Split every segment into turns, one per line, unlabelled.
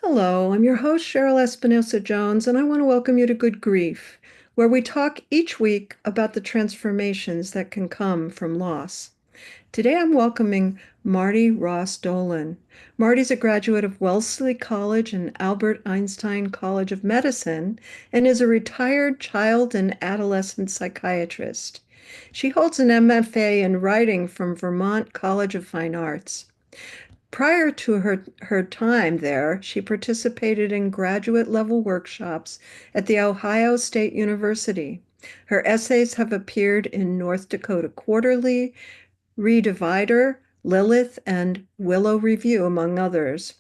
Hello, I'm your host, Cheryl Espinosa Jones, and I want to welcome you to Good Grief, where we talk each week about the transformations that can come from loss. Today I'm welcoming Marty Ross-Dolen. Marty's a graduate of Wellesley College and Albert Einstein College of Medicine and is a retired child and adolescent psychiatrist. She holds an MFA in writing from Vermont College of Fine Arts. Prior to her time there, she participated in graduate level workshops at the Ohio State University. Her essays have appeared in North Dakota Quarterly, Redivider, Lilith, and Willow Review, among others.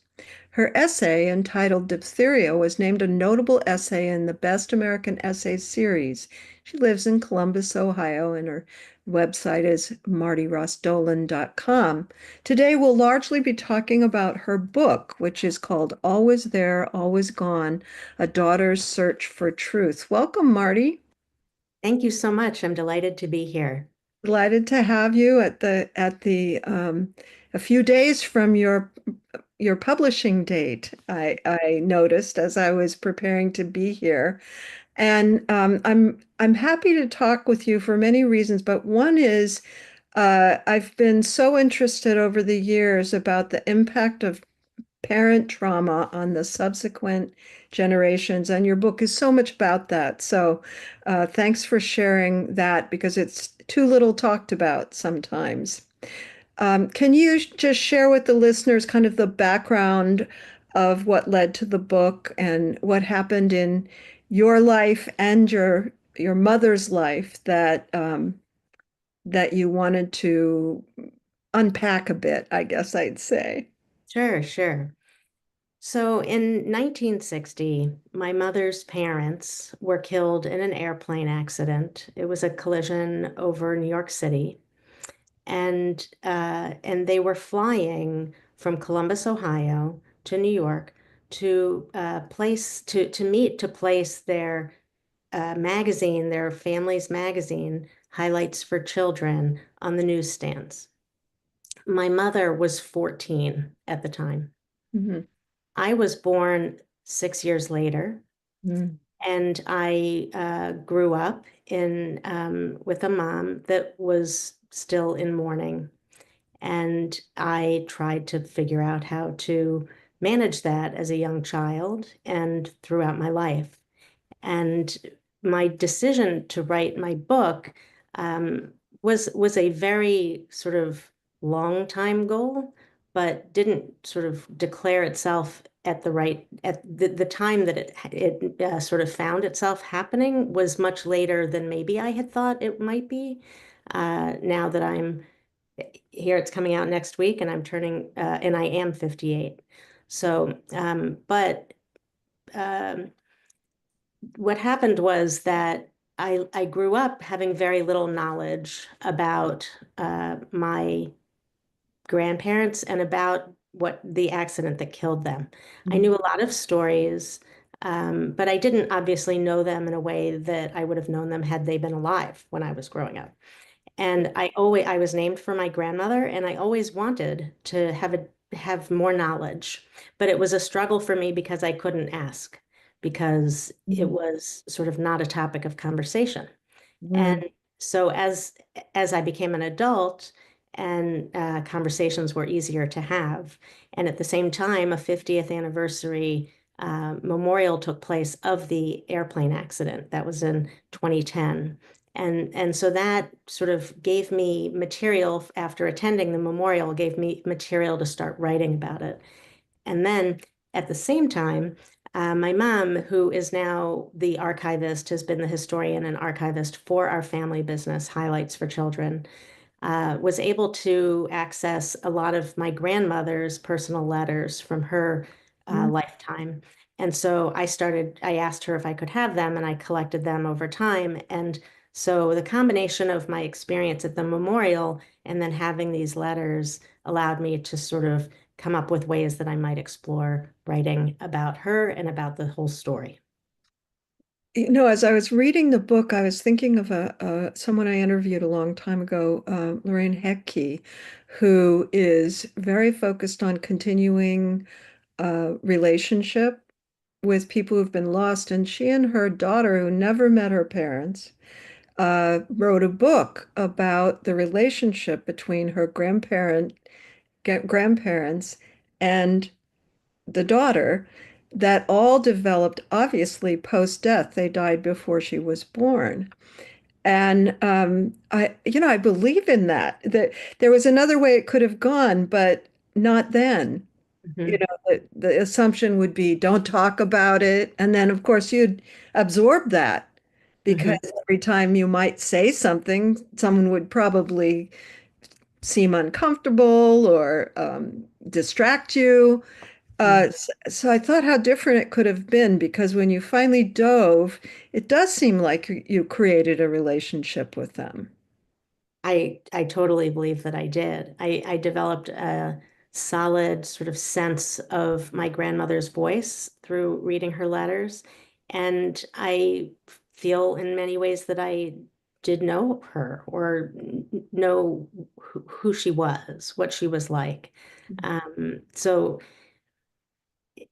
Her essay, entitled Diphtheria, was named a notable essay in the Best American Essays series. She lives in Columbus, Ohio, and her website is martyrossdolen.com. Today, we'll largely be talking about her book, which is called Always There, Always Gone, A Daughter's Search for Truth. Welcome, Marty.
Thank you so much. I'm delighted to be here.
Delighted to have you a few days from your publishing date. I noticed as I was preparing to be here, and I'm happy to talk with you for many reasons. But one is I've been so interested over the years about the impact of parent trauma on the subsequent generations, and your book is so much about that. So, thanks for sharing that because it's too little talked about sometimes. Can you just share with the listeners kind of the background of what led to the book and what happened in your life and your mother's life that you wanted to unpack a bit, I guess I'd say.
Sure, sure. So in 1960, my mother's parents were killed in an airplane accident. It was a collision over New York City, and they were flying from Columbus, Ohio, to New York to place their magazine, their family's magazine, Highlights for Children, on the newsstands. My mother was 14 at the time.
Mhm.
I was born 6 years later,
Mhm.
and I grew up in with a mom that was still in mourning. And I tried to figure out how to manage that as a young child and throughout my life. And my decision to write my book um, was a very sort of long time goal, but didn't sort of declare itself at the time that it sort of found itself happening was much later than maybe I had thought it might be. Now that I'm here, it's coming out next week, and and I am 58. So, but um, what happened was that I grew up having very little knowledge about my grandparents and about what the accident that killed them. I
Mhm.
knew a lot of stories, but I didn't obviously know them in a way that I would have known them had they been alive when I was growing up. And I was named for my grandmother, and I always wanted to have more knowledge, but it was a struggle for me because I couldn't ask because it
Mhm.
was sort of not a topic of conversation.
Mhm.
And so as I became an adult and conversations were easier to have, and at the same time, a 50th anniversary memorial took place of the airplane accident. That was in 2010. And so that sort of gave me material after attending the memorial, gave me material to start writing about it. And then at the same time, my mom, who is now the archivist, has been the historian and archivist for our family business, Highlights for Children, was able to access a lot of my grandmother's personal letters from her
Mhm.
lifetime. And so I asked her if I could have them, and I collected them over time. And so the combination of my experience at the memorial and then having these letters allowed me to sort of come up with ways that I might explore writing about her and about the whole story.
As I was reading the book, I was thinking of someone I interviewed a long time ago, Lorraine Hecke, who is very focused on continuing relationship with people who've been lost, and she and her daughter, who never met her parents, wrote a book about the relationship between her grandparents and the daughter that all developed obviously post-death. They died before she was born. And I believe in that. That there was another way it could have gone, but not then.
Mhm.
The assumption would be don't talk about it. And then, of course, you'd absorb that because
Mhm.
every time you might say something, someone would probably seem uncomfortable or distract you.
Mhm.
So I thought how different it could have been because when you finally dove, it does seem like you created a relationship with them.
I totally believe that I did. I developed a solid sort of sense of my grandmother's voice through reading her letters, and I feel in many ways that I did know her or know who she was, what she was like. So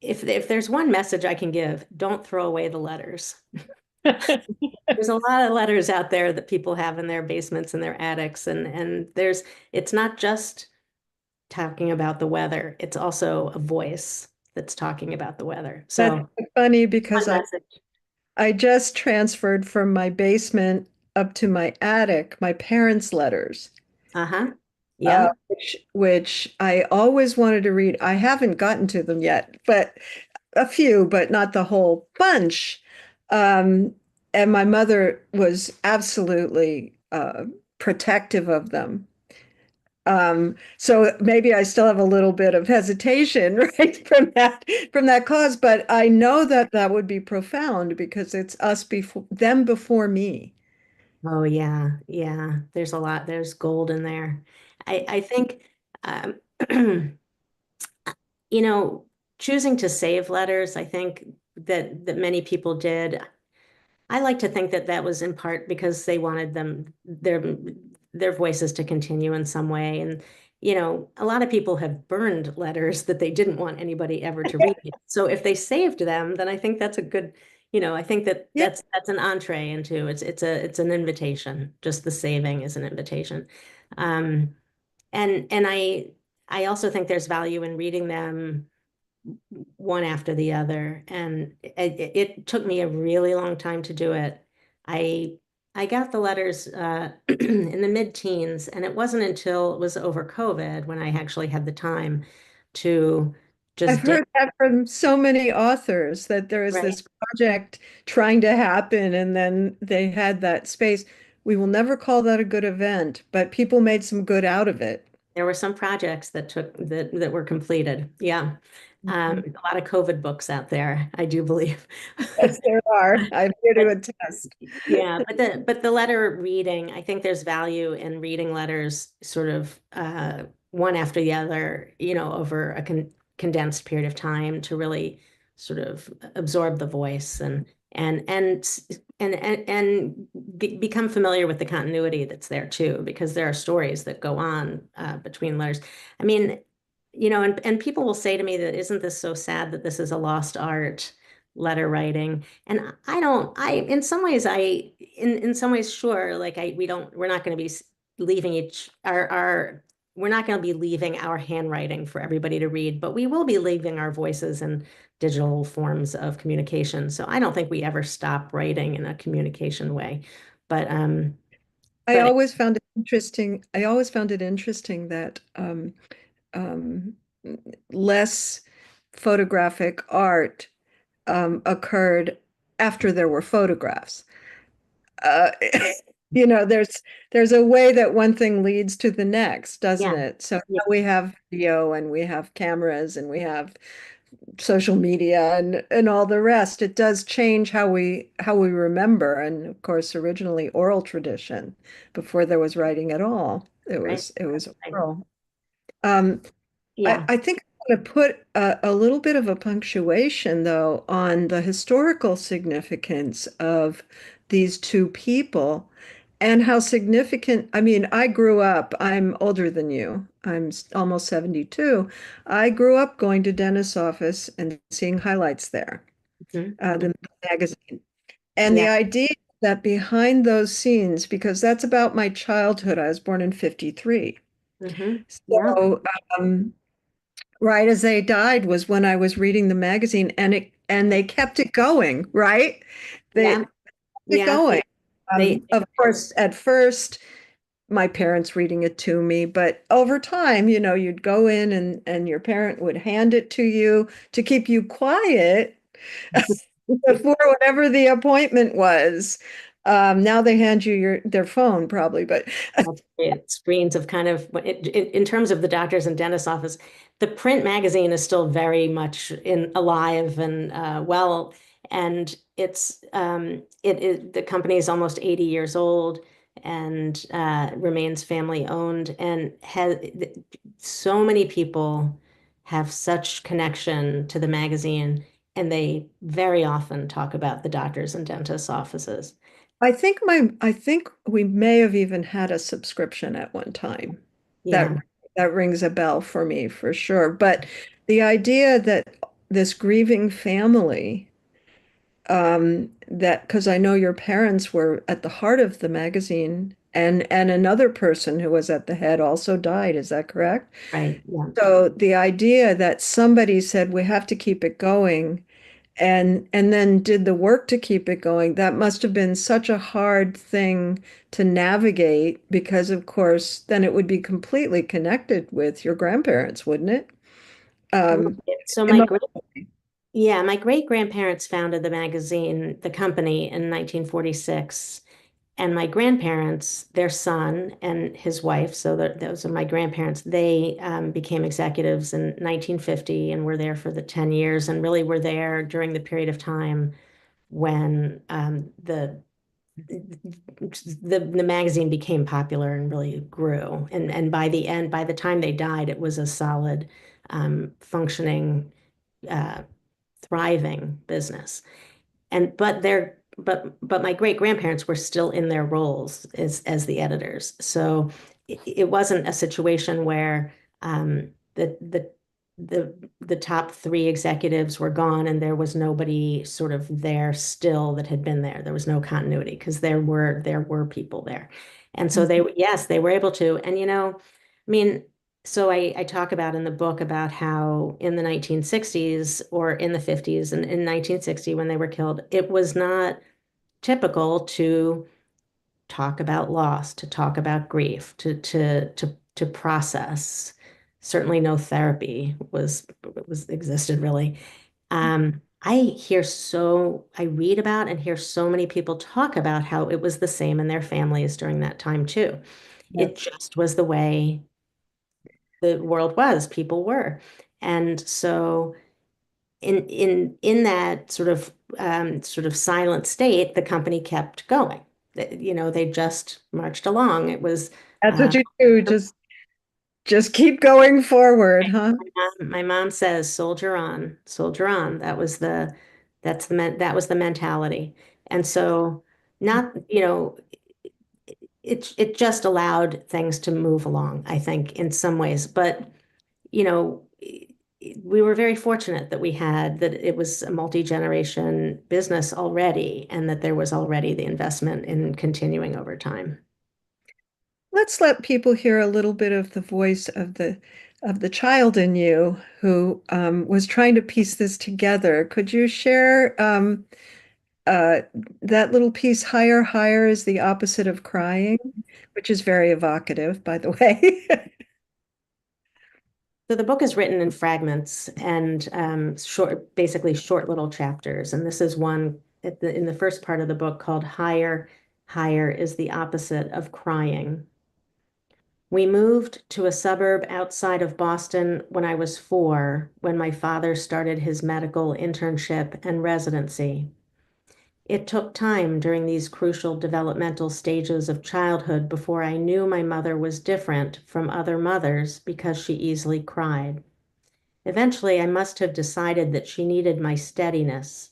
if there's one message I can give, don't throw away the letters. There's a lot of letters out there that people have in their basements and their attics, and it's not just talking about the weather, it's also a voice that's talking about the weather.
That's
So
funny because
one message.
I just transferred from my basement up to my attic, my parents' letters,
Uh-huh. Yeah.
which I always wanted to read. I haven't gotten to them yet, but a few, but not the whole bunch. Um, and my mother was absolutely protective of them. So maybe I still have a little bit of hesitation, right, from that cause, but I know that that would be profound because it's us before them before me.
Oh yeah. Yeah. There's a lot, there's gold in there. I think um you know, choosing to save letters, I think that many people did. I like to think that that was in part because they wanted their voices to continue in some way. And a lot of people have burned letters that they didn't want anybody ever to read. So if they saved them, then I think that's a good, I think that
Yeah,
that's an entree into it's an invitation. Just the saving is an invitation. Um, and I also think there's value in reading them one after the other. And it took me a really long time to do it. I I got the letters in the mid-teens, and it wasn't until it was over COVID when I actually had the time to
I've
just dig.
heard that from so many authors that there is
Right.
this project trying to happen, and then they had that space. We will never call that a good event, but people made some good out of it.
There were some projects that were completed. Yeah.
Mhm.
A lot of COVID books out there, I do believe.
Yes, there are. I'm here to
But
attest.
yeah, but the letter reading, I think there's value in reading letters sort of one after the other, over a condensed period of time to really sort of absorb the voice and and and become familiar with the continuity that's there too, because there are stories that go on between letters. I mean, and people will say to me that isn't this so sad that this is a lost art, letter writing? And I don't, in some ways, in some ways, sure, like we're not going to be leaving we're not going to be leaving our handwriting for everybody to read, but we will be leaving our voices in digital forms of communication. So I don't think we ever stop writing in a communication way. But,
I
but
always found it interesting. I always found it interesting that um, less photographic art occurred after there were photographs. Uh, there's a way that one thing leads to the next, doesn't
yeah,
it? So
yeah,
now we have video and we have cameras and we have social media and all the rest. It does change how we remember. And of course, originally oral tradition before there was writing at all. It
right,
was it was
right.
oral. Um, I,
Yeah,
I think I'm going to put a little bit of a punctuation, though, on the historical significance of these two people. and how significant, I mean, I grew up, I'm older than you. Almost 72. I grew up going to dentist's office and seeing highlights there,
Mhm.
the magazine. And the
Yeah.
idea that behind those scenes, because that's about my childhood, I was born in 53.
Yeah.
So, um, right as they died was when I was reading the magazine, and they kept it going, right? They
Yeah.
kept it
Yeah.
going.
They,
Of course, at first, my parents reading it to me, but over time, you'd go in and your parent would hand it to you to keep you quiet before whatever the appointment was. Now they hand you their phone probably, but
That's great. Screens of kind of, in terms of the doctors and dentist office, the print magazine is still very much in alive and well, and the company is almost 80 years old and remains family owned and has so many people have such connection to the magazine, and they very often talk about the doctors and dentist offices.
I think we may have even had a subscription at one time. That
Yeah,
that rings a bell for me for sure. But the idea that this grieving family, that because I know your parents were at the heart of the magazine, and another person who was at the head also died. Is that correct?
right. Yeah.
So the idea that somebody said we have to keep it going and then did the work to keep it going, that must have been such a hard thing to navigate because of course then it would be completely connected with your grandparents, wouldn't it? Um,
So
emotionally.
my great grandparents founded the magazine, the company in 1946. And my grandparents, their son and his wife, so those are my grandparents, they became executives in 1950 and were there for the 10 years and really were there during the period of time when the magazine became popular and really grew. And by the end, by the time they died, it was a solid, functioning, uh, thriving business. And but my great grandparents were still in their roles as the editors. So it wasn't a situation where the top three executives were gone and there was nobody sort of there still that had been there. There was no continuity because there were people there. And so yes, they were able to. And I mean, so I talk about in the book about how in the 1960s or in the 50s and in 1960 when they were killed, it was not typical to talk about loss, to talk about grief, to process. Certainly no therapy was existed really. I read about and hear so many people talk about how it was the same in their families during that time too.
Yeah.
It just was the way the world was, people were. And so in that sort of silent state, the company kept going. They just marched along. It was
That's what
uh,
you do, just keep going forward, huh?
my mom says, soldier on. That was the mentality. And so not, it just allowed things to move along, I think, in some ways. But you know, we were very fortunate that it was a multi-generation business already and that there was already the investment in continuing over time.
Let's let people hear a little bit of the voice of the child in you who was trying to piece this together. Could you share uh, that little piece, higher, higher is the opposite of crying, which is very evocative, by the way.
So the book is written in fragments and basically short little chapters. And this is one in the first part of the book called Higher, Higher is the opposite of crying. We moved to a suburb outside of Boston when I was 4, when my father started his medical internship and residency. It took time during these crucial developmental stages of childhood before I knew my mother was different from other mothers because she easily cried. Eventually, I must have decided that she needed my steadiness,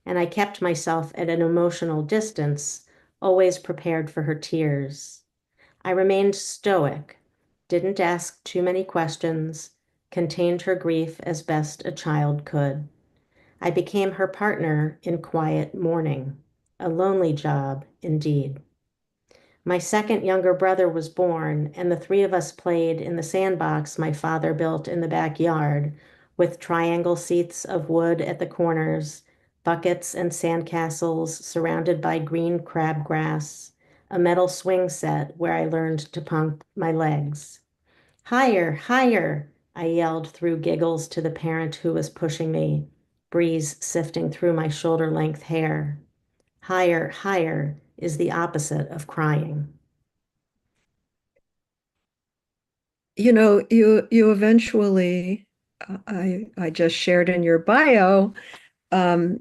and I kept myself at an emotional distance always prepared for her tears. I remained stoic, didn't ask too many questions, contained her grief as best a child could. I became her partner in quiet mourning, a lonely job indeed. My second younger brother was born, and the three of us played in the sandbox my father built in the backyard, with triangle seats of wood at the corners, buckets and sandcastles surrounded by green crabgrass, a metal swing set where I learned to pump my legs. Higher, higher, I yelled through giggles to the parent who was pushing me, breeze sifting through my shoulder-length hair. Higher, higher is the opposite of crying.
You eventually, I just shared in your bio, um,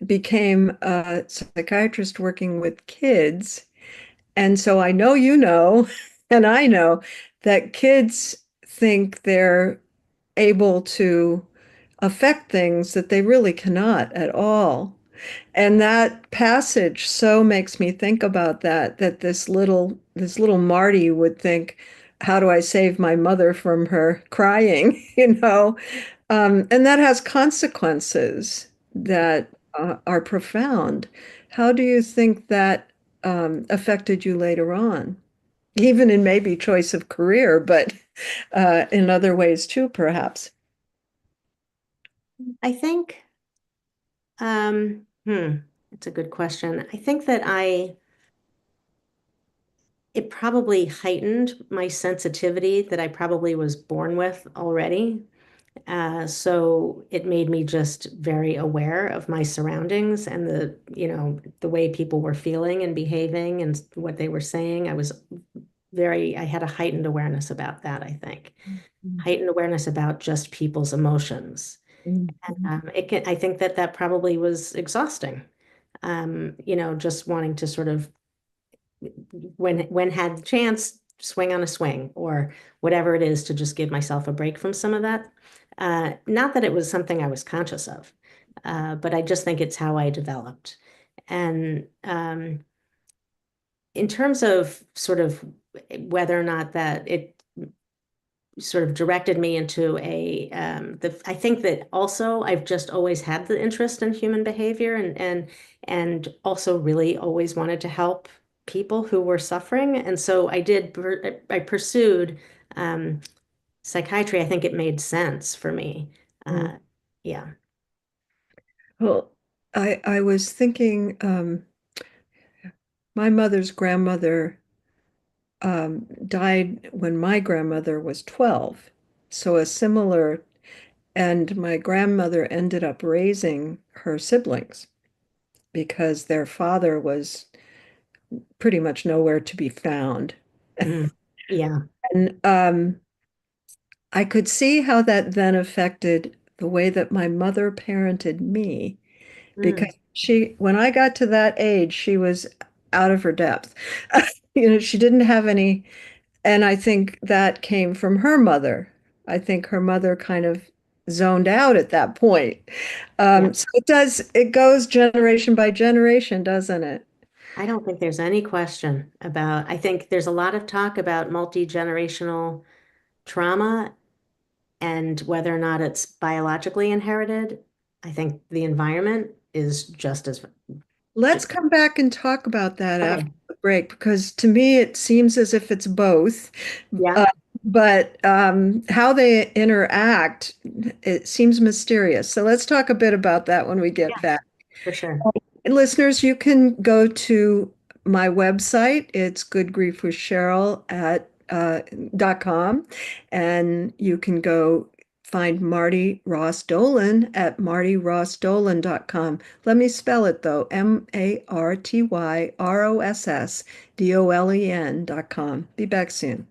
became a psychiatrist working with kids. And so I know and I know that kids think they're able to affect things that they really cannot at all. And that passage so makes me think about that this little Marty would think, how do I save my mother from her crying, and that has consequences that are profound. How do you think that affected you later on? Even in maybe choice of career, but in other ways too, perhaps.
I think, um, hmm, it's a good question. I think that it probably heightened my sensitivity that I probably was born with already. So it made me just very aware of my surroundings and the way people were feeling and behaving and what they were saying. I had a heightened awareness about that, I think. Heightened awareness about just people's emotions.
Mhm.
I think that that probably was exhausting. Just wanting to sort of, when had the chance, swing on a swing or whatever it is to just give myself a break from some of that. Not that it was something I was conscious of, but I just think it's how I developed. And in terms of sort of whether or not that it sort of directed me into I think that also I've just always had the interest in human behavior and also really always wanted to help people who were suffering. And so I pursued um, psychiatry. I think it made sense for me.
Mm.
Yeah.
Well, I was thinking, my mother's grandmother died when my grandmother was 12. So and my grandmother ended up raising her siblings because their father was pretty much nowhere to be found.
Mm. Yeah.
And I could see how that then affected the way that my mother parented me
Mm.
because when I got to that age, she was out of her depth. She didn't have any, and I think that came from her mother. I think her mother kind of zoned out at that point.
Yeah.
So it goes generation by generation, doesn't it?
I don't think there's any question about, I think there's a lot of talk about multi-generational trauma and whether or not it's biologically inherited. I think the environment is just as
Let's come back and talk about that after
okay.
the break because to me it seems as if it's both.
Yeah,
Uh, but how they interact, it seems mysterious. So let's talk a bit about that when we get
yeah,
back.
for sure.
Listeners, you can go to my website. It's Good Grief with Cheryl at .com, and you can go find Marty Ross-Dolen at martyrossdolen.com. Let me spell it though, MartyRossDolen.com. Be back soon.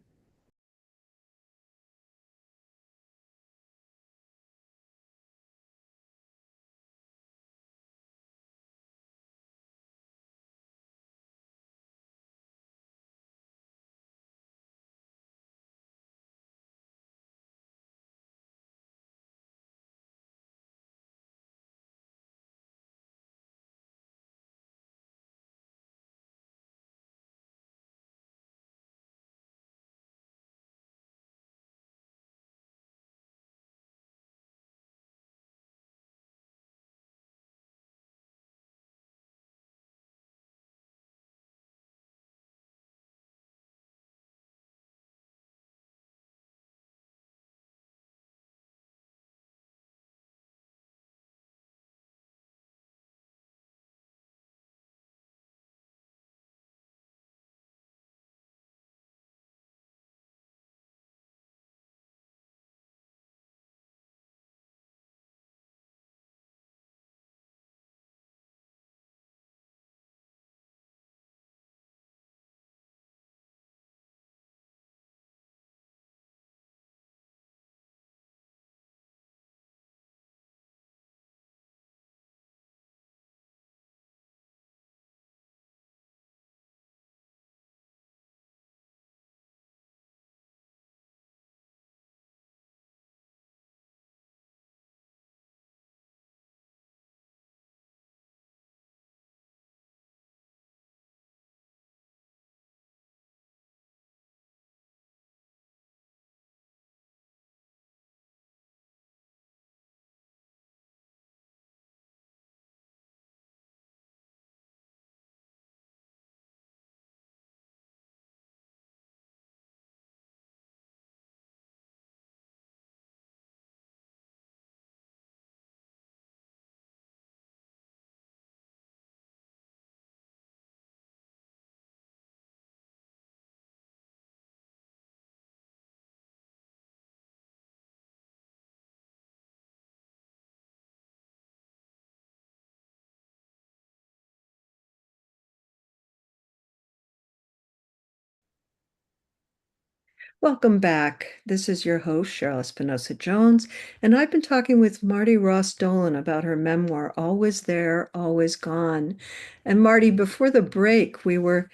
Welcome back. This is your host, Cheryl Espinosa-Jones, and I've been talking with Marty Ross-Dolen about her memoir, Always There, Always Gone. And Marty, before the break, we were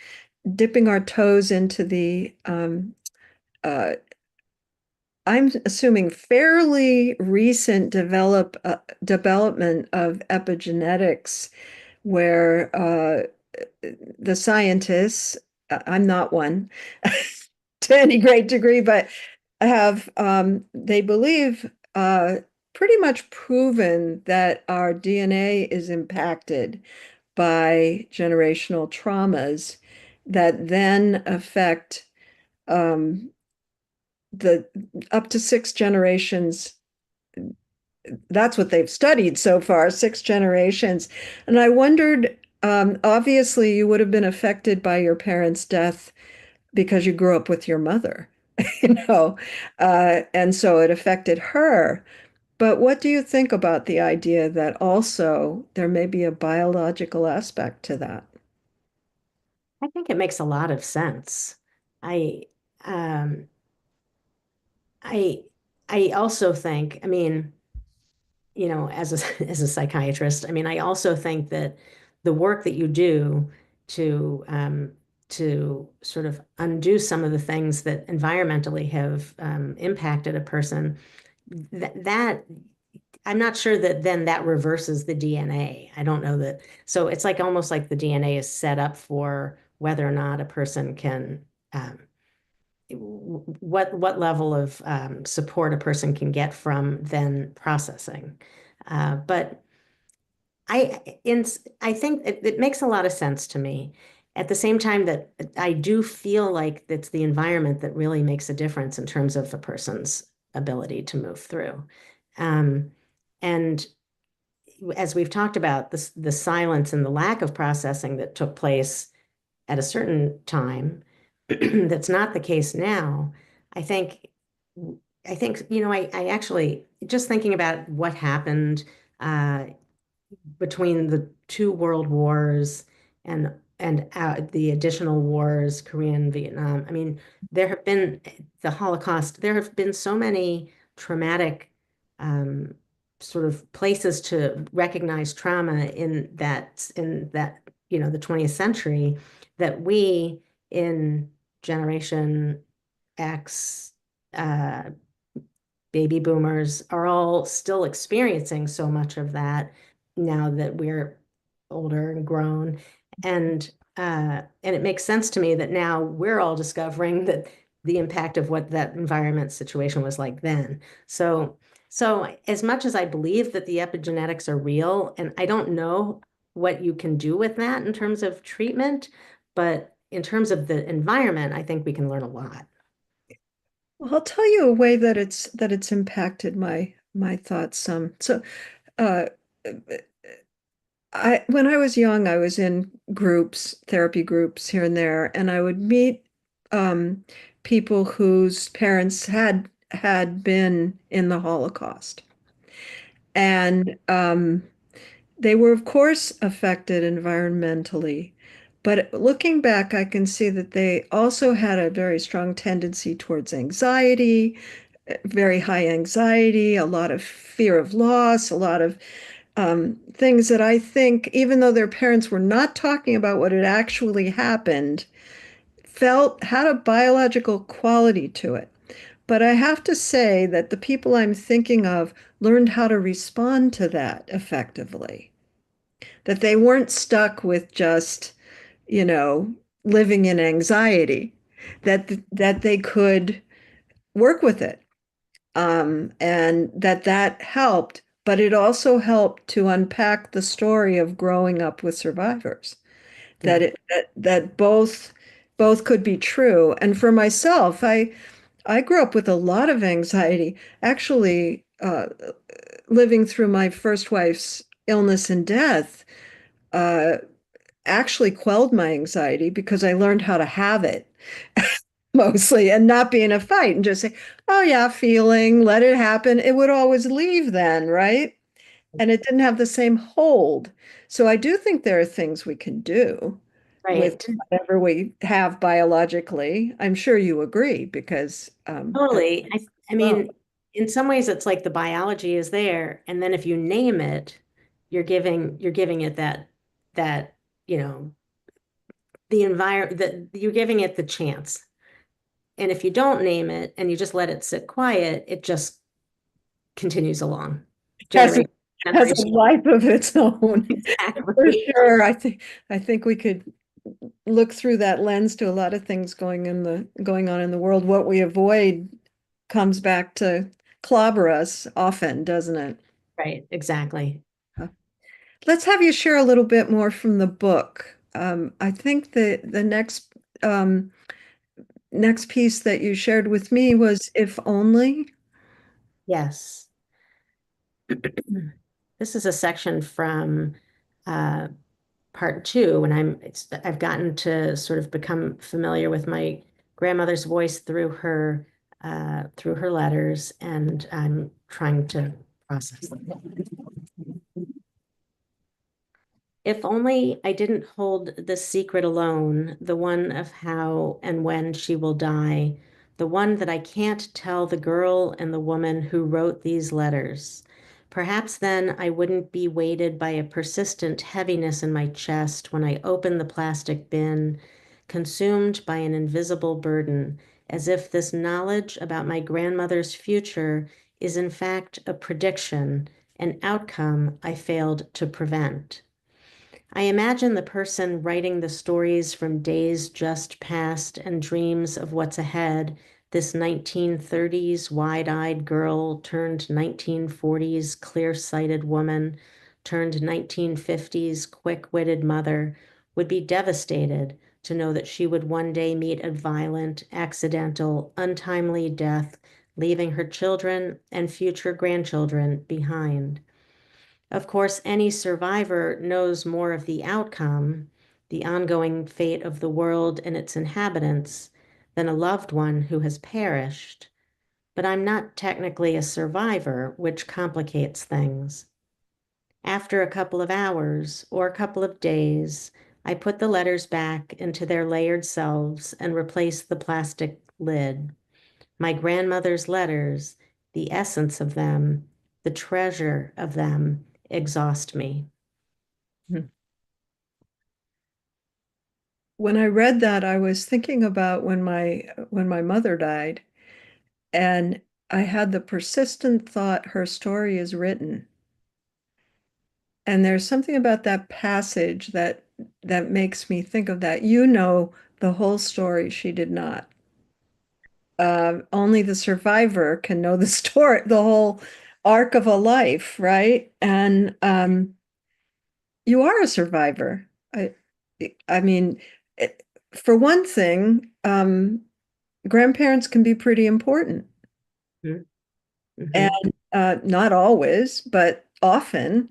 dipping our toes into the, uh, I'm assuming, fairly recent development of epigenetics, where the scientists, I'm not one to any great degree, but have they believe pretty much proven that our DNA is impacted by generational traumas that then affect um, the up to 6 generations. That's what they've studied so far, 6 generations. And I wondered, obviously, you would have been affected by your parents' death because you grew up with your mother, you know, and so it affected her. But what do you think about the idea that also there may be a biological aspect to that?
I think it makes a lot of sense. I um I I also think, I mean, as a as a psychiatrist, I mean, I also think that the work that you do to to sort of undo some of the things that environmentally have impacted a person, that I'm not sure that then that reverses the DNA. I don't know that. So it's like almost like the DNA is set up for whether or not a person can what level of support a person can get from then processing. But in I think it makes a lot of sense to me. At the same time that I do feel like it's the environment that really makes a difference in terms of a person's ability to move through. Um, and as we've talked about, the silence and the lack of processing that took place at a certain time, that's not the case now. I think, I actually just thinking about what happened uh, between the two world wars and the additional wars, Korean, Vietnam. I mean, there have been the Holocaust. There have been so many traumatic um, sort of places to recognize trauma in that the 20th century that we in Generation X, uh, baby boomers are all still experiencing so much of that now that we're older and grown. And it makes sense to me that now we're all discovering that the impact of what that environment situation was like then. So as much as I believe that the epigenetics are real, and I don't know what you can do with that in terms of treatment, but in terms of the environment, I think we can learn a lot.
Well, I'll tell you a way that it's impacted my thoughts some. So, uh, I when I was young, I was in groups, therapy groups here and there, and I would meet um, people whose parents had been in the Holocaust, and they were, of course, affected environmentally. But looking back, I can see that they also had a very strong tendency towards anxiety, very high anxiety, a lot of fear of loss, a lot of things that I think, even though their parents were not talking about what had actually happened, felt had a biological quality to it. But I have to say that the people I'm thinking of learned how to respond to that effectively, that they weren't stuck with just, you know, living in anxiety, that they could work with it, and that helped. But it also helped to unpack the story of growing up with survivors.
Yeah.
That both could be true. And for myself, I grew up with a lot of anxiety. Actually, living through my first wife's illness and death, uh, actually quelled my anxiety because I learned how to have it mostly and not be in a fight and just say, oh yeah, feeling, let it happen. It would always leave then, right? And it didn't have the same hold. So I do think there are things we can do. with
Right.
whatever we have biologically. I'm sure you agree because
Totally. I
well,
mean, in some ways it's like the biology is there, and then if you name it, you're giving it that, you know, the environment that you're giving it the chance. And if you don't name it and you just let it sit quiet, it just continues along,
has a
generation,
has a
generation.
life of its own. For
Exactly.
sure. I think we could look through that lens to a lot of things going on in the world. What we avoid comes back to clobber us often, doesn't it?
Right, exactly.
Let's have you share a little bit more from the book. I think the next piece that you shared with me was If Only.
Yes. This is a section from uh, part two, when I've gotten to sort of become familiar with my grandmother's voice through her letters, and I'm trying to process them. If only I didn't hold the secret alone, the one of how and when she will die, the one that I can't tell the girl and the woman who wrote these letters. Perhaps then I wouldn't be weighted by a persistent heaviness in my chest when I open the plastic bin, consumed by an invisible burden, as if this knowledge about my grandmother's future is in fact a prediction, an outcome I failed to prevent. I imagine the person writing the stories from days just past and dreams of what's ahead, this 1930s wide-eyed girl turned 1940s clear-sighted woman turned 1950s quick-witted mother, would be devastated to know that she would one day meet a violent, accidental, untimely death, leaving her children and future grandchildren behind. Of course, any survivor knows more of the outcome, the ongoing fate of the world and its inhabitants, than a loved one who has perished. But I'm not technically a survivor, which complicates things. After a couple of hours or a couple of days, I put the letters back into their layered selves and replace the plastic lid. My grandmother's letters, the essence of them, the treasure of them, exhaust me.
When I read that, I was thinking about when my mother died, and I had the persistent thought her story is written. And there's something about that passage that makes me think of that. You know the whole story, she did not. Only the survivor can know the story, the whole arc of a life, right? And you are a survivor. I mean, it, for one thing, grandparents can be pretty important, and
Mm-hmm.
not always, but often.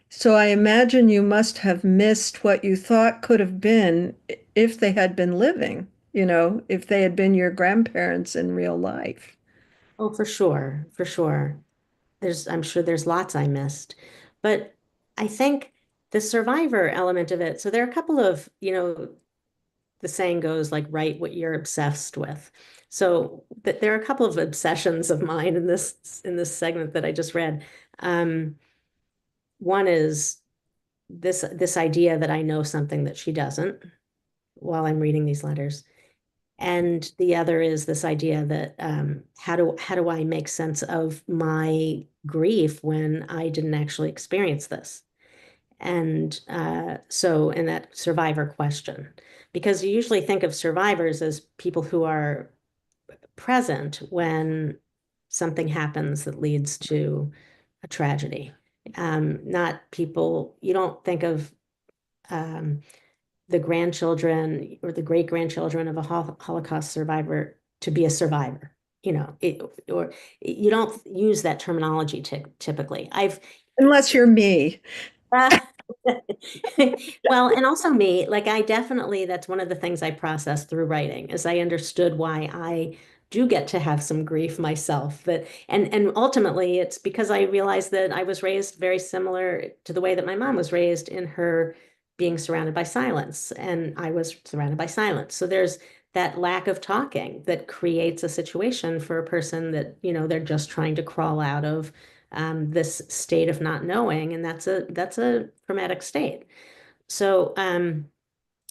So I imagine you must have missed what you thought could have been if they had been living, if they had been your grandparents in real life.
Oh, for sure, for sure. I'm sure there's lots I missed, but I think the survivor element of it. So there are a couple of, the saying goes like, write what you're obsessed with. So but there are a couple of obsessions of mine in this segment that I just read. Um, One is this idea that I know something that she doesn't while I'm reading these letters. And the other is this idea that how do I make sense of my grief when I didn't actually experience this? And so, in that survivor question, because you usually think of survivors as people who are present when something happens that leads to a tragedy. Not people, you don't think of um, the grandchildren or the great grandchildren of a Holocaust survivor to be a survivor. Or you don't use that terminology typically.
Unless you're me.
Uh, well, and also me, like I definitely, that's one of the things I processed through writing is I understood why I do get to have some grief myself, and ultimately it's because I realized that I was raised very similar to the way that my mom was raised in her being surrounded by silence, and I was surrounded by silence. So there's that lack of talking that creates a situation for a person that, they're just trying to crawl out of this state of not knowing, and that's a traumatic state. So,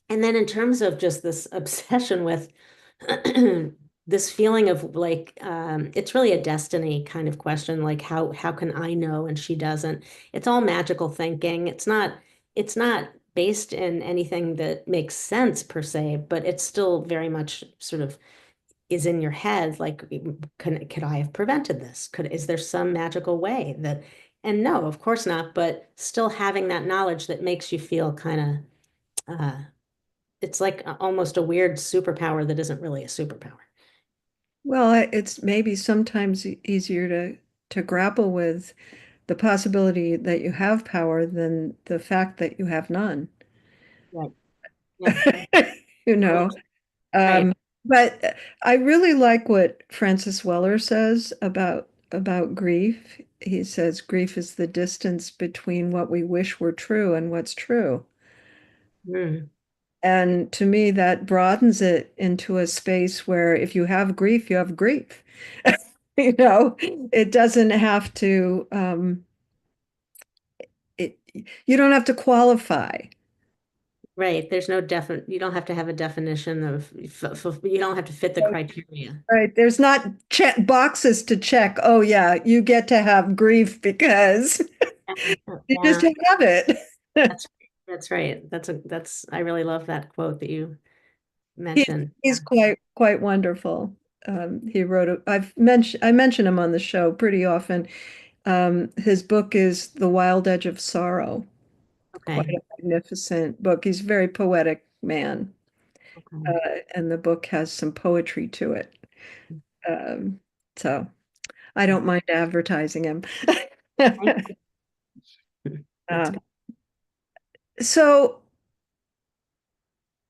and then in terms of just this obsession with this feeling of like, it's really a destiny kind of question, like how can I know and she doesn't? It's all magical thinking. It's not based in anything that makes sense per se, but it's still very much sort of is in your head, like, could I have prevented this? Is there some magical way that, and no, of course not, but still having that knowledge that makes you feel kind of, it's like almost a weird superpower that isn't really a superpower.
Well, it's maybe sometimes easier to grapple with the possibility that you have power than the fact that you have none.
Right. Yeah.
You
Totally.
know,
Right.
um, but I really like what Francis Weller says about grief. He says grief is the distance between what we wish were true and what's true.
Mm.
And to me, that broadens it into a space where if you have grief, you have grief. It doesn't have to, it, you don't have to qualify.
Right. There's no definite, you don't have to have a definition of, you don't have to fit the criteria.
Right. There's not check boxes to check. Oh, yeah, you get to have grief because you just
Yeah,
have it.
that's that's right. I really love that quote that you
He's
mentioned.
he's quite wonderful. He wrote I mention him on the show pretty often. His book is The Wild Edge of Sorrow. Quite
Okay.
a magnificent book. He's a very poetic man,
Okay.
and the book has some poetry to it. Um, so I
Yeah.
don't mind advertising him.
Thank you. That's
Uh,
good.
so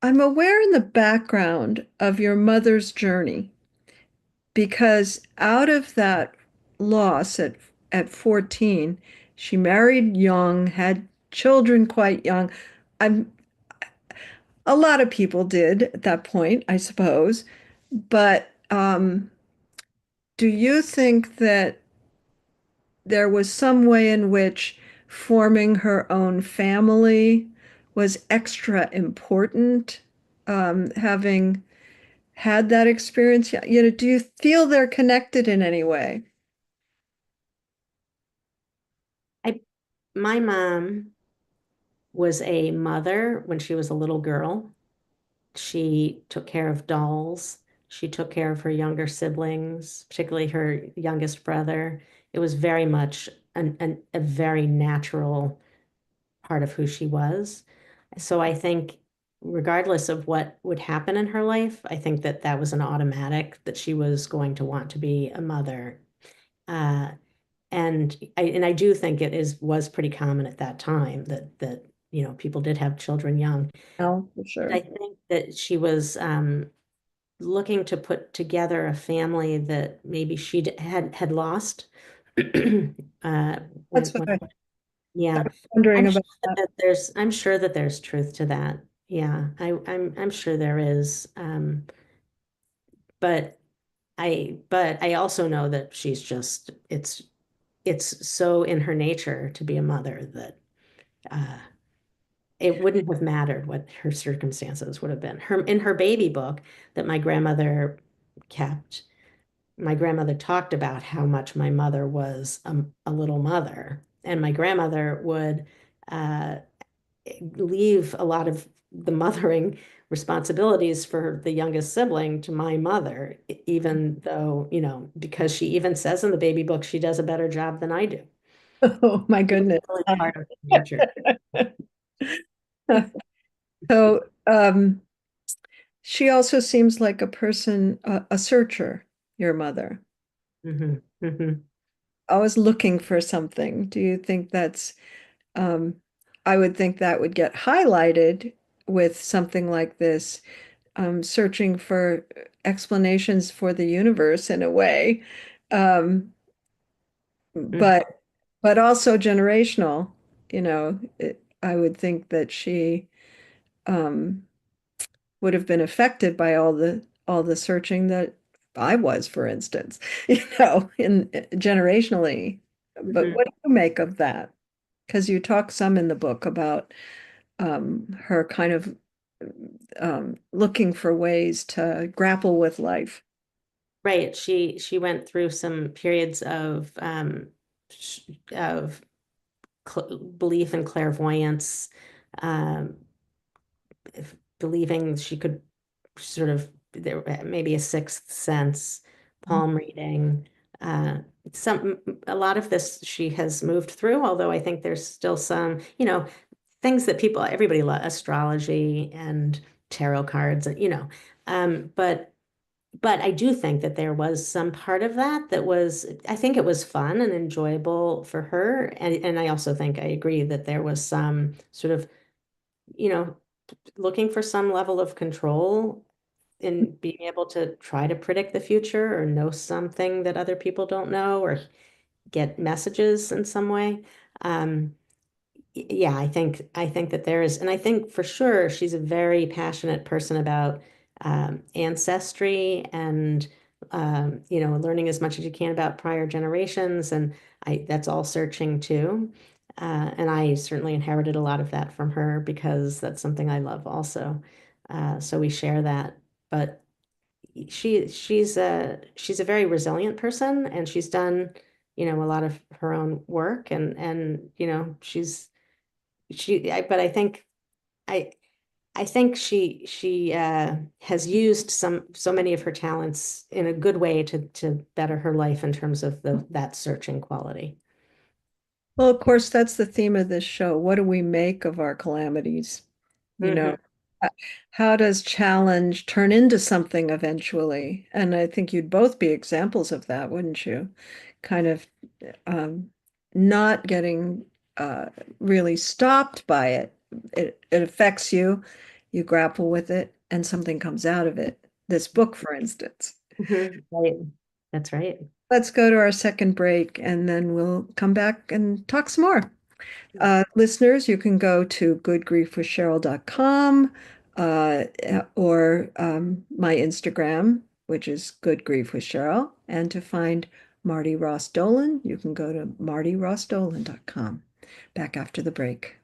I'm aware in the background of your mother's journey because out of that loss at 14, she married young, had children quite young. I'm A lot of people did at that point, I suppose. But do you think that there was some way in which forming her own family was extra important, having had that experience? Do you feel they're connected in any way?
I, my mom was a mother when she was a little girl. She took care of dolls. She took care of her younger siblings, particularly her youngest brother. It was very much a very natural part of who she was. So I think, regardless of what would happen in her life, I think that that was an automatic that she was going to want to be a mother. Uh, and I do think it was pretty common at that time that people did have children young.
No, for
I
sure.
think that she was looking to put together a family that maybe she had lost. uh,
That's what
when
I
yeah,
was wondering
I'm
about
sure
that.
that there's truth to that. Yeah, I'm sure there is. But I also know that she's just it's so in her nature to be a mother that uh, it wouldn't have mattered what her circumstances would have been. In her baby book that my grandmother kept, my grandmother talked about how much my mother was a little mother, and my grandmother would uh, leave a lot of the mothering responsibilities for the youngest sibling to my mother, even though, because she even says in the baby book she does a better job than I do.
Oh my
It's
goodness.
really part of nature.
So, she also seems like a person, a searcher, your mother,
Hmm. Hmm.
always looking for something. Do you think um, I would think that would get highlighted with something like this, searching for explanations for the universe in a way, um,
Hmm.
but also generational, you know. I would think that she um, would have been affected by all the searching that I was, for instance, in generationally. But
Mhm.
what do you make of that? Because you talk some in the book about her kind of looking for ways to grapple with life.
Right. She went through some periods of belief in clairvoyance, um, believing she could sort of there maybe a sixth sense, palm reading. Uh, some a lot of this she has moved through, although I think there's still some, things that everybody loves, astrology and tarot cards, but I do think that there was some part of that I think it was fun and enjoyable for her. And I also think I agree that there was some sort of, you know, looking for some level of control in being able to try to predict the future or know something that other people don't know or get messages in some way. Um, yeah, I think that there is, and I think for sure she's a very passionate person about ancestry and learning as much as you can about prior generations, and I that's all searching too. And I certainly inherited a lot of that from her because that's something I love also. So we share that. But she's a very resilient person, and she's done, a lot of her own work, and but I I think she has used so many of her talents in a good way to better her life in terms of that searching quality.
Well, of course, that's the theme of this show. What do we make of our calamities? You know,
Hmm.
h- how does challenge turn into something eventually? And I think you'd both be examples of that, wouldn't you? Kind of um, not getting really stopped by it. It affects you, you grapple with it, and something comes out of it. This book, for instance.
Hmm. Right. That's right.
Let's go to our second break and then we'll come back and talk some more. Listeners, you can go to goodgriefwithcheryl.com or my Instagram, which is Good Grief with Cheryl. And to find Marty Ross-Dolen, you can go to martyrossdolen.com. Back after the break.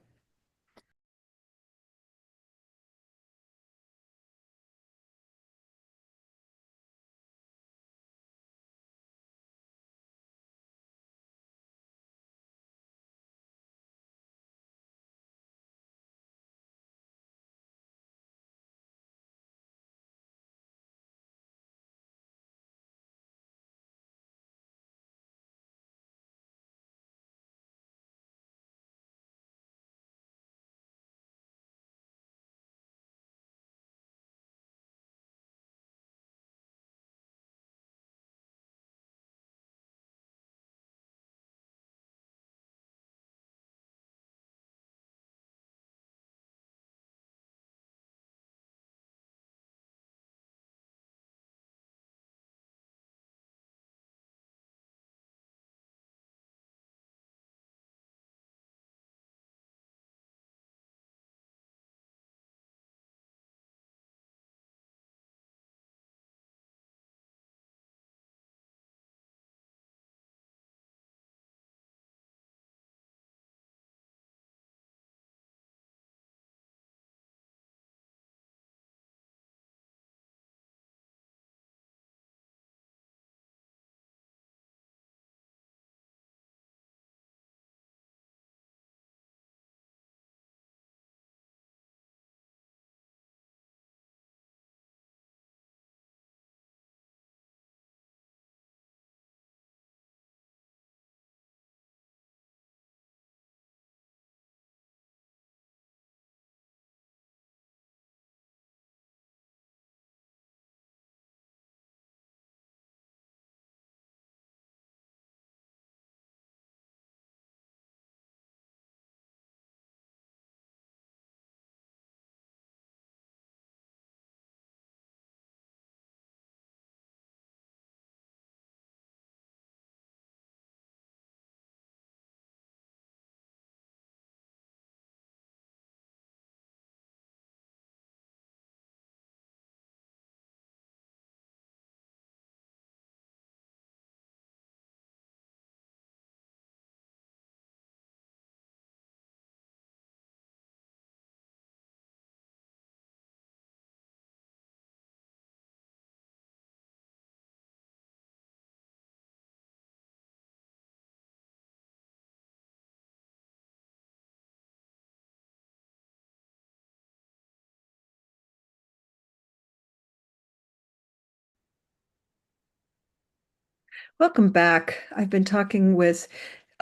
Welcome back. I've been talking with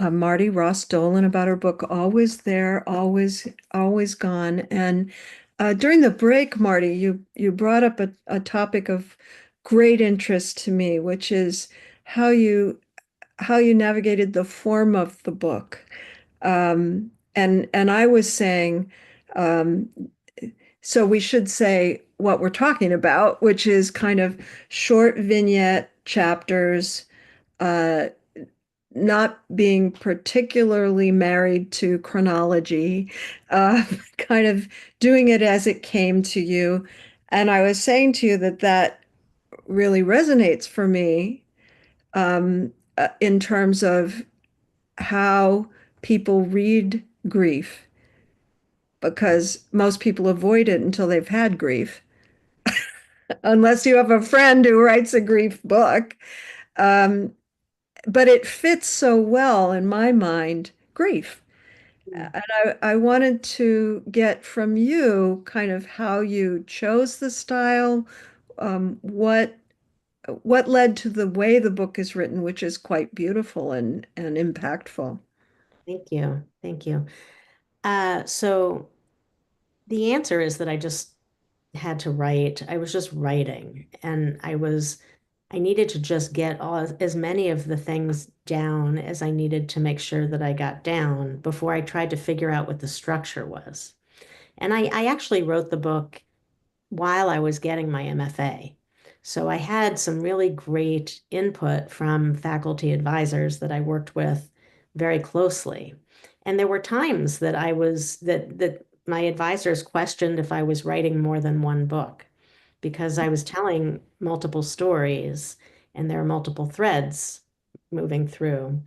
Marty Ross-Dolen about her book, Always There, Always Gone. And during the break, Marty, you brought up a topic of great interest to me, which is how you navigated the form of the book. And I was saying, um, so we should say what we're talking about, which is kind of short vignette chapters, uh, not being particularly married to chronology, uh, kind of doing it as it came to you. And I was saying to you that that really resonates for me, in terms of how people read grief, because most people avoid it until they've had grief, unless you have a friend who writes a grief book. Um, but it fits so well in my mind, grief.
Mm.
And I wanted to get from you kind of how you chose the style, what led to the way the book is written, which is quite beautiful and impactful.
Thank you. Thank you. So the answer is that I just had to write. I was just writing, and I needed to just get as many of the things down as I needed to make sure that I got down before I tried to figure out what the structure was. And I actually wrote the book while I was getting my MFA. So I had some really great input from faculty advisors that I worked with very closely. And there were times that I was that my advisors questioned if I was writing more than one book because I was telling multiple stories and there are multiple threads moving through.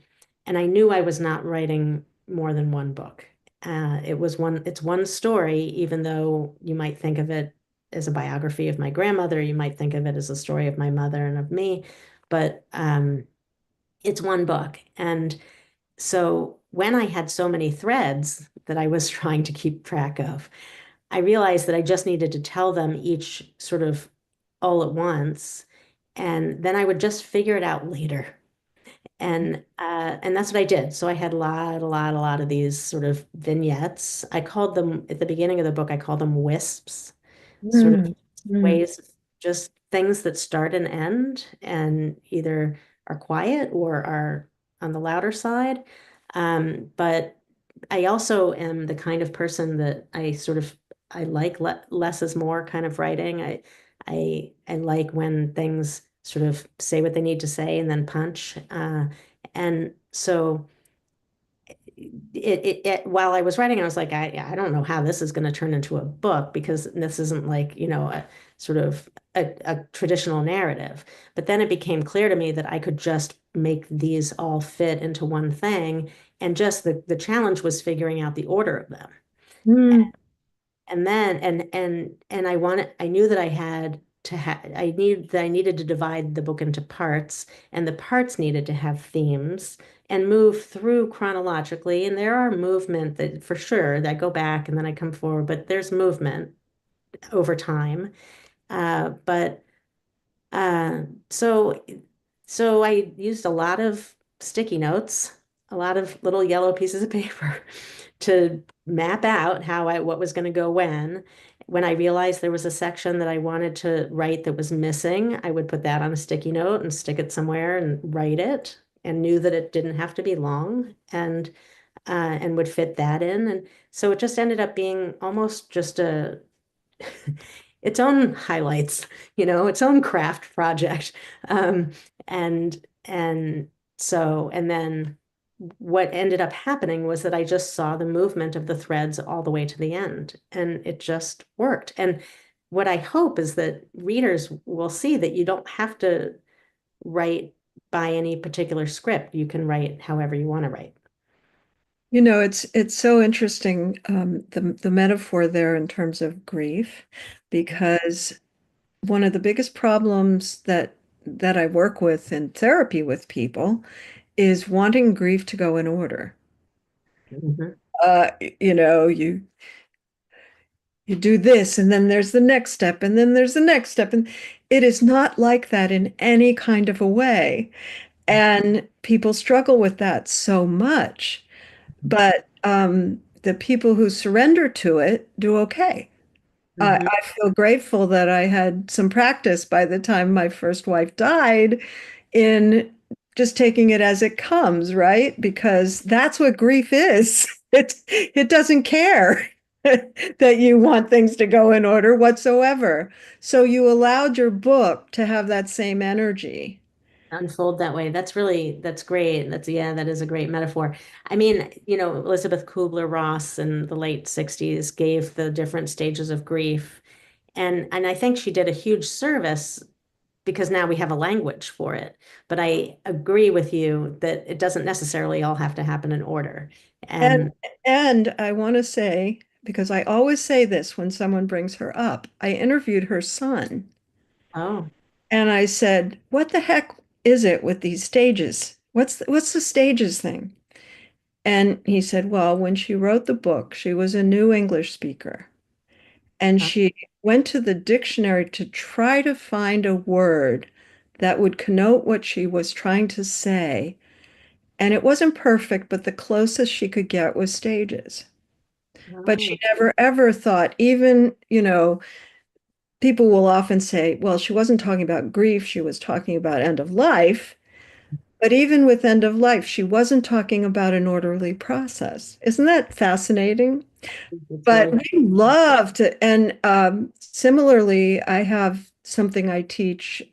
And I knew I was not writing more than one book. It's one story, even though you might think of it as a biography of my grandmother, you might think of it as a story of my mother and of me, but it's one book. And so when I had so many threads that I was trying to keep track of, I realized that I just needed to tell them each sort of all at once, and then I would just figure it out later. And that's what I did. So I had a lot of these sort of vignettes. I called them at the beginning of the book, I called them wisps, sort of
Mm, mm.
ways, just things that start and end and either are quiet or are on the louder side. But I also am the kind of person that I like less is more kind of writing. I like when things sort of say what they need to say and then punch. And so while I was writing, I was like, I don't know how this is going to turn into a book because this isn't like, a sort of a traditional narrative. But then it became clear to me that I could just make these all fit into one thing. And just the challenge was figuring out the order of them.
Mm.
And then I knew that I needed to divide the book into parts, and the parts needed to have themes and move through chronologically. And there are movement that for sure that I go back and then I come forward, but there's movement over time. But uh, so, so I used a lot of sticky notes, a lot of little yellow pieces of paper to map out what was going to go when. When I realized there was a section that I wanted to write that was missing, I would put that on a sticky note and stick it somewhere and write it, and knew that it didn't have to be long and would fit that in. And so it just ended up being almost just a its own highlights, its own craft project. Um, and and then what ended up happening was that I just saw the movement of the threads all the way to the end, and it just worked. And what I hope is that readers will see that you don't have to write by any particular script. You can write however you want to write.
It's so interesting, the metaphor there in terms of grief, because one of the biggest problems that I work with in therapy with people is wanting grief to go in order.
Mhm.
Uh, you know, you do this, and then there's the next step, and then there's the next step, and it is not like that in any kind of a way. And people struggle with that so much. But the people who surrender to it do okay.
Mhm.
I feel grateful that I had some practice by the time my first wife died in just taking it as it comes, right? Because that's what grief is. It doesn't care that you want things to go in order whatsoever. So you allowed your book to have that same energy.
Unfold that way. That's great. Yeah, that is a great metaphor. I mean, Elizabeth Kubler-Ross in the late 60s gave the different stages of grief. And I think she did a huge service because now we have a language for it. But I agree with you that it doesn't necessarily all have to happen in order.
And
And
and I want to say, because I always say this when someone brings her up, I interviewed her son.
oh,
And I said, "What the heck is it with these stages? What's the stages thing?" And he said, "Well, when she wrote the book, she was a new English speaker, and
uh,
she went to the dictionary to try to find a word that would connote what she was trying to say. And it wasn't perfect, but the closest she could get was stages. But she
oh,
never ever thought, even, people will often say, well, she wasn't talking about grief, she was talking about end of life. But even with end of life, she wasn't talking about an orderly process. Isn't that fascinating?
it's
But
really
we love to, and similarly, I have something I teach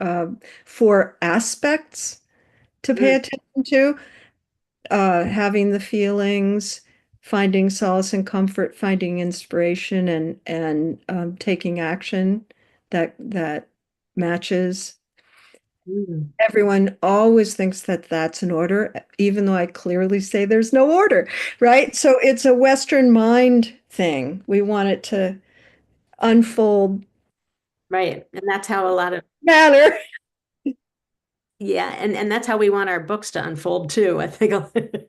for aspects to pay
mm,
attention to, having the feelings, finding solace and comfort, finding inspiration, and taking action that matches.
mm.
Everyone always thinks that that's an order, even though I clearly say there's no order, right? So it's a Western mind thing. We want it to unfold
Right. And that's how a lot of
matter.
yeah, and that's how we want our books to unfold too, I think.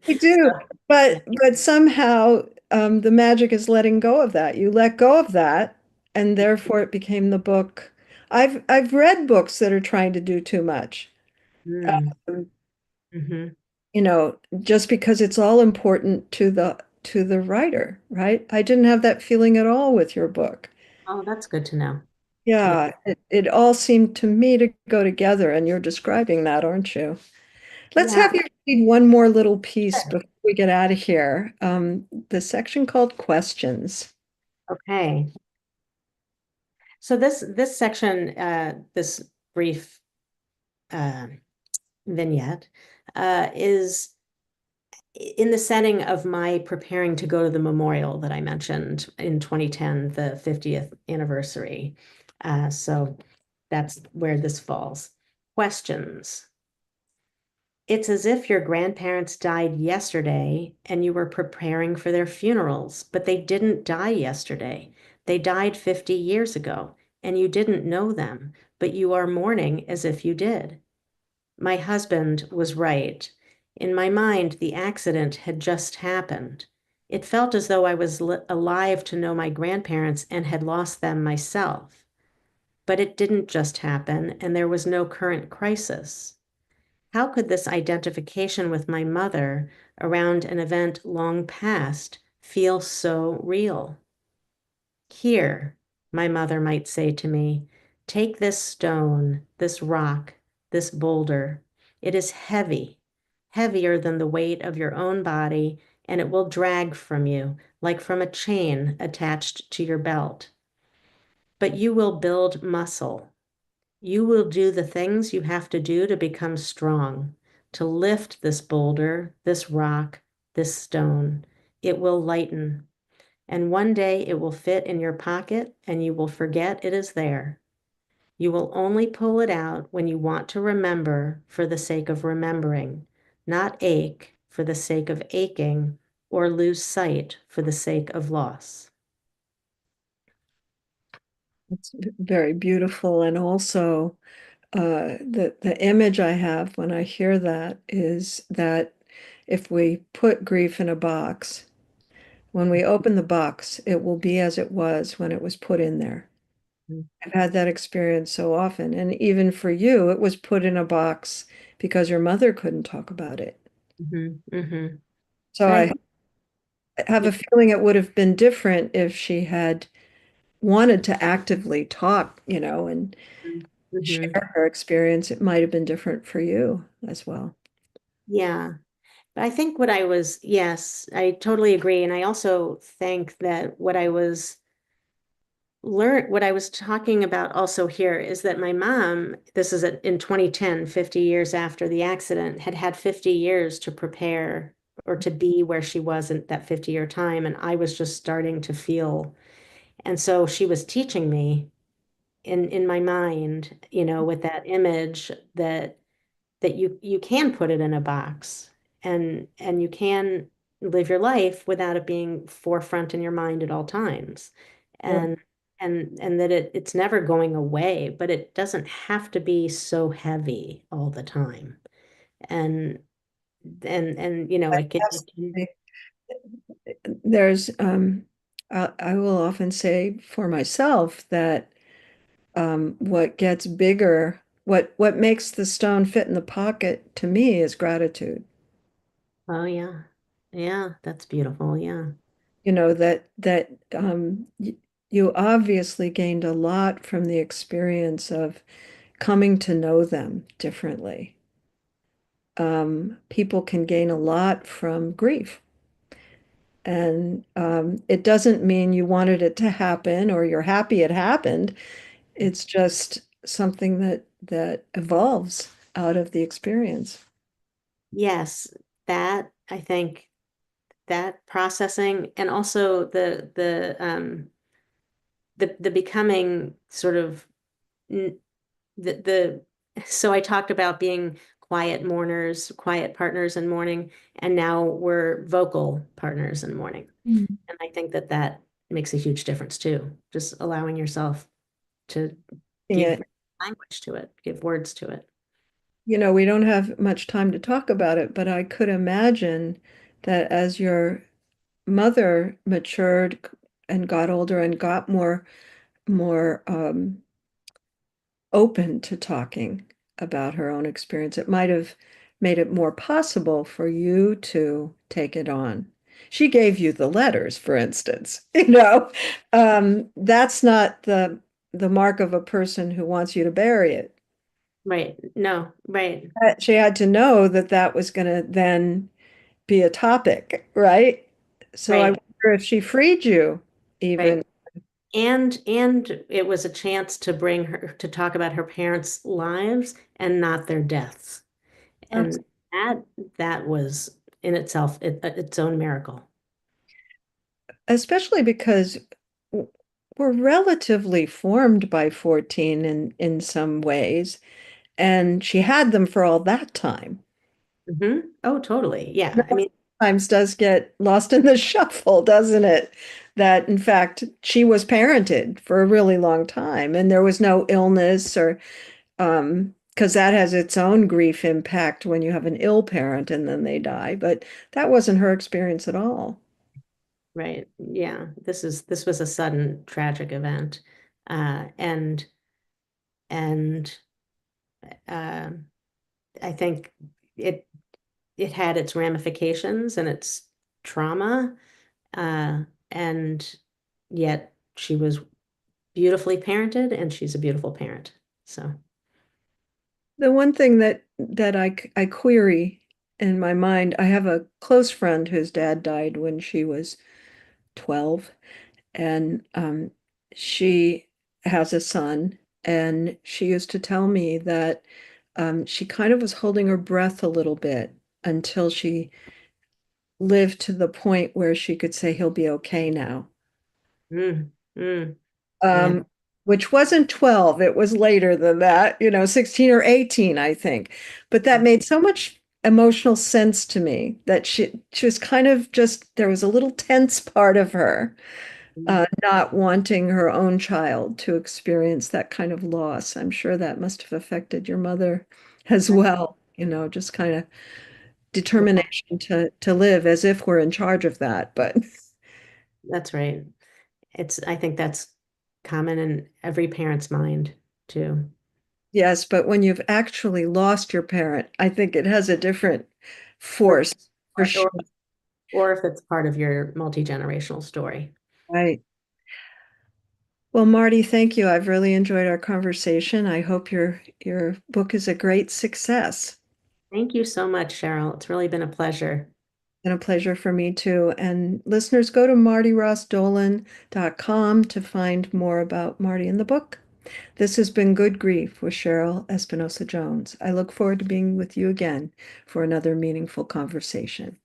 We do, but somehow the magic is letting go of that. You let go of that, and therefore it became the book. I've read books that are trying to do too much.
Mm,
Um,
hmm.
just because it's all important to the writer, right? I didn't have that feeling at all with your book.
Oh, that's good to know. Yeah.
Yeah, it all seemed to me to go together, and you're describing that, aren't you? Let's
Yeah.
have you read one more little piece before we get out of here. The section called questions.
Okay. So this section, this brief uh, vignette, is in the setting of my preparing to go to the memorial that I mentioned in 2010, the 50th anniversary. So that's where this falls. Questions. It's as if your grandparents died yesterday and you were preparing for their funerals, but they didn't die yesterday. They died 50 years ago, and you didn't know them, but you are mourning as if you did. My husband was right. In my mind, the accident had just happened. It felt as though I was alive to know my grandparents and had lost them myself. But it didn't just happen, and there was no current crisis. How could this identification with my mother around an event long past feel so real? Here, my mother might say to me, take this stone, this rock, this boulder. It is heavy, heavier than the weight of your own body, and it will drag from you like from a chain attached to your belt. But you will build muscle. You will do the things you have to do to become strong, to lift this boulder, this rock, this stone. It will lighten, and one day it will fit in your pocket and you will forget it is there. You will only pull it out when you want to remember for the sake of remembering, not ache for the sake of aching or lose sight for the sake of loss.
It's very beautiful, and also the image I have when I hear that is that if we put grief in a box, when we open the box, it will be as it was when it was put in there. I've had that experience so often. And even for you, it was put in a box because your mother couldn't talk about it.
Hmm.
So
But I
I
think,
have
yeah.
a feeling it would have been different if she had wanted to actively talk, and
Hmm.
share her experience. It might have been different for you as well.
Yeah. But I think yes, I totally agree. And I also think that what I was talking about also here is that my mom, this is in 2010, 50 years after the accident, had had 50 years to prepare or to be where she was in that 50-year time. And I was just starting to feel. And so she was teaching me in my mind, with that image that you can put it in a box and you can live your life without it being forefront in your mind at all times.
Yeah.
And and that it's never going away, but it doesn't have to be so heavy all the time. And it can.
Definitely. There's, I will often say for myself that what gets bigger, what makes the stone fit in the pocket to me is gratitude.
Oh yeah. Yeah, that's beautiful. Yeah.
That you obviously gained a lot from the experience of coming to know them differently. People can gain a lot from grief. And it doesn't mean you wanted it to happen or you're happy it happened. It's just something that evolves out of the experience.
Yes, that I think that processing and also the becoming sort of n- the so I talked about being quiet mourners, quiet partners in mourning, and now we're vocal partners in mourning.
Mm.
And I think that that makes a huge difference too. Just allowing yourself to give
It,
language to it, give words to it.
we don't have much time to talk about it, but I could imagine that as your mother matured and got older and got more open to talking about her own experience, it might have made it more possible for you to take it on. She gave you the letters, for instance. That's not the mark of a person who wants you to bury it.
Right. No, right,
She had to know that that was going to then be a topic, right? So I
right,
wonder if she freed you
right.
even.
And it was a chance to bring her to talk about her parents' lives and not their deaths. And that that was in itself its own miracle.
Especially because we're relatively formed by 14 in some ways, and she had them for all that time.
Oh, totally.
That
Yeah. I mean,
sometimes does get lost in the shuffle, doesn't it? That in fact she was parented for a really long time, and there was no illness or because that has its own grief impact when you have an ill parent and then they die, but that wasn't her experience at all.
right. Yeah. This was a sudden tragic event. And and uh, I think it it had its ramifications and its trauma. Uh, and yet she was beautifully parented and she's a beautiful parent. So,
The one thing that I query in my mind, I have a close friend whose dad died when she was 12, and she has a son, and she used to tell me that she kind of was holding her breath a little bit until she lived to the point where she could say he'll be okay now.
mm, mm, yeah,
um, which wasn't 12. It was later than that, 16 or 18, I think. But that made so much emotional sense to me that she was kind of just, there was a little tense part of her,
mm,
not wanting her own child to experience that kind of loss. I'm sure that must have affected your mother as well, just kind of
yeah,
determination to live as if we're in charge of that. But
that's right. I think that's common in every parent's mind too.
Yes, but when you've actually lost your parent, I think it has a different
Or,
force for sure.
or if it's part of your multi-generational story.
Right. Well, Marty, thank you. I've really enjoyed our conversation. I hope your book is a great success
Thank you so much, Cheryl. It's really been a pleasure.
and a pleasure for me too. And listeners, go to martyrossdolen.com to find more about Marty and the book. This has been Good Grief with Cheryl Espinosa Jones. I look forward to being with you again for another meaningful conversation.